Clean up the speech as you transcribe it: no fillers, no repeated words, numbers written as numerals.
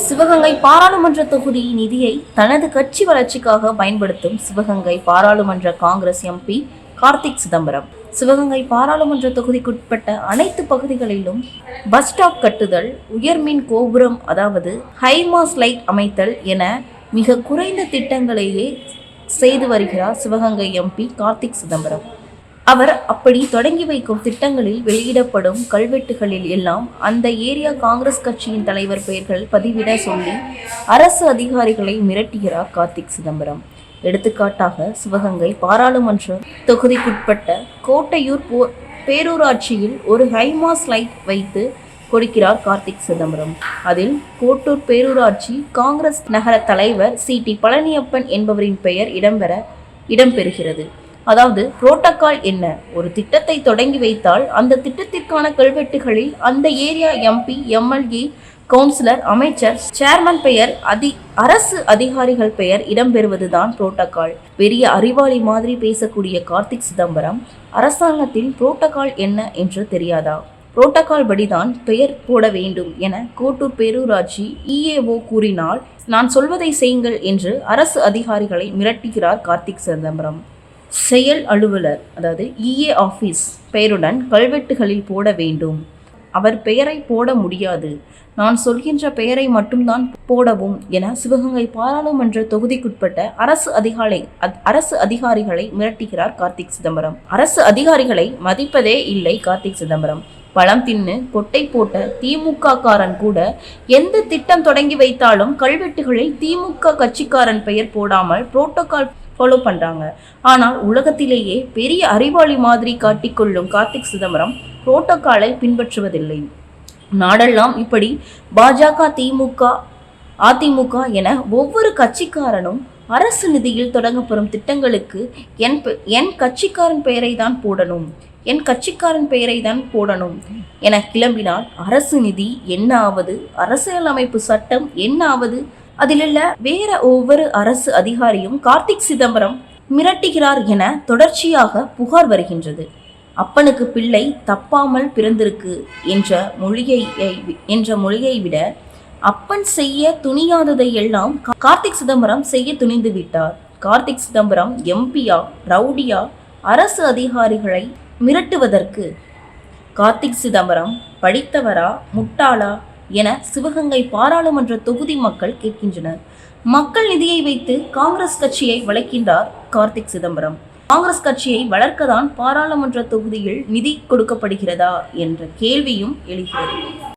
சிவகங்கை பாராளுமன்ற தொகுதி நிதியை தனது கட்சி வளர்ச்சிக்காக பயன்படுத்தும் சிவகங்கை பாராளுமன்ற காங்கிரஸ் எம்பி கார்த்திக் சிதம்பரம். சிவகங்கை பாராளுமன்ற தொகுதிக்குட்பட்ட அனைத்து பகுதிகளிலும் பஸ் ஸ்டாப் கட்டுதல், உயர்மின் கோபுரம் அதாவது ஹைமாஸ் லைட் அமைத்தல் என மிக குறைந்த திட்டங்களையே செய்து வருகிறார் சிவகங்கை எம்பி கார்த்திக் சிதம்பரம். அவர் அப்படி தொடங்கி வைக்கும் திட்டங்களில் வெளியிடப்படும் கல்வெட்டுகளில் எல்லாம் அந்த ஏரியா காங்கிரஸ் கட்சியின் தலைவர் பெயர்கள் பதிவிட சொல்லி அரசு அதிகாரிகளை மிரட்டுகிறார் கார்த்திக் சிதம்பரம். எடுத்துக்காட்டாக சிவகங்கை பாராளுமன்ற தொகுதிக்குட்பட்ட கோட்டையூர் பேரூராட்சியில் ஒரு ஹைமாஸ் லைட் வைத்து கொடுக்கிறார் கார்த்திக் சிதம்பரம். அதில் கோட்டூர் பேரூராட்சி காங்கிரஸ் நகர தலைவர் சி.டி. பழனியப்பன் என்பவரின் பெயர் இடம்பெறுகிறது. அதாவது புரோட்டோகால் என்ன? ஒரு திட்டத்தை தொடங்கி வைத்தால் அந்த திட்டத்திற்கான கல்வெட்டுகளில் அந்த ஏரியா எம்பி, எம்எல்ஏ, கவுன்சிலர், அமைச்சர், சேர்மன் பெயர், அரசு அதிகாரிகள் பெயர் இடம்பெறுவதுதான் புரோட்டோகால். பெரிய அறிவாளி மாதிரி பேசக்கூடிய கார்த்திக் சிதம்பரம் அரசாங்கத்தில் புரோட்டோகால் என்ன என்று தெரியாதா? புரோட்டோகால் படிதான் பெயர் போட வேண்டும் என கோட்டூர் பேரூராட்சி இஏஓ கூறினால் நான் சொல்வதை செய்யுங்கள் என்று அரசு அதிகாரிகளை மிரட்டுகிறார் கார்த்திக் சிதம்பரம். செயல் அலுவலர் அதாவது இஏ ஆஃபீஸ் பெயருடன் கல்வெட்டுகளில் போட வேண்டும். அவர் பெயரை போட முடியாது, நான் சொல்கின்ற பெயரை மட்டும்தான் போடவும் என சிவகங்கை பாராளுமன்ற தொகுதிக்குட்பட்ட அரசு அதிகாரிகளை மிரட்டுகிறார் கார்த்திக் சிதம்பரம். அரசு அதிகாரிகளை மதிப்பதே இல்லை கார்த்திக் சிதம்பரம். பழம் தின்னு கொட்டை போட்ட திமுக காரன் கூட எந்த திட்டம் தொடங்கி வைத்தாலும் கல்வெட்டுகளில் திமுக கட்சிக்காரன் பெயர் போடாமல் புரோட்டோகால் ஃபாலோ பண்றாங்க. ஆனால் உலகத்திலேயே பெரிய அறிவாளி மாதிரி காட்டிக்கொள்ளும் கார்த்திக் சிதம்பரம் புரோட்டோகாலை பின்பற்றுவதில்லை. நாடெல்லாம் இப்படி பாஜக, திமுக, அதிமுக என ஒவ்வொரு கட்சிக்காரனும் அரசு நிதியில் தொடங்கப்படும் திட்டங்களுக்கு என் கட்சிக்காரன் பெயரை தான் போடணும் என கிளம்பினால் அரசு நிதி என்ன ஆவது? அரசியலமைப்பு சட்டம் என்ன ஆவது? அதிலுள்ள வேற ஒவ்வொரு அரசு அதிகாரியும் கார்த்திக் சிதம்பரம் மிரட்டுகிறார் என தொடர்ச்சியாக புகார் வருகின்றது. அப்பனுக்கு பிள்ளை தப்பாமல் பிறந்திருக்கு என்ற மொழியை விட அப்பன் செய்ய துணியாததை எல்லாம் கார்த்திக் சிதம்பரம் செய்ய துணிந்து விட்டார். கார்த்திக் சிதம்பரம் எம்பியா, ரவுடியா, அரசு அதிகாரிகளை மிரட்டுவதற்கு? கார்த்திக் சிதம்பரம் படித்தவரா, முட்டாளா என சிவகங்கை பாராளுமன்ற தொகுதி மக்கள் கேட்கின்றனர். மக்கள் நிதியை வைத்து காங்கிரஸ் கட்சியை வளர்க்கின்றார் கார்த்திக் சிதம்பரம். காங்கிரஸ் கட்சியை வளர்க்கத்தான் பாராளுமன்ற தொகுதியில் நிதி கொடுக்கப்படுகிறதா என்ற கேள்வியும் எழுகிறது.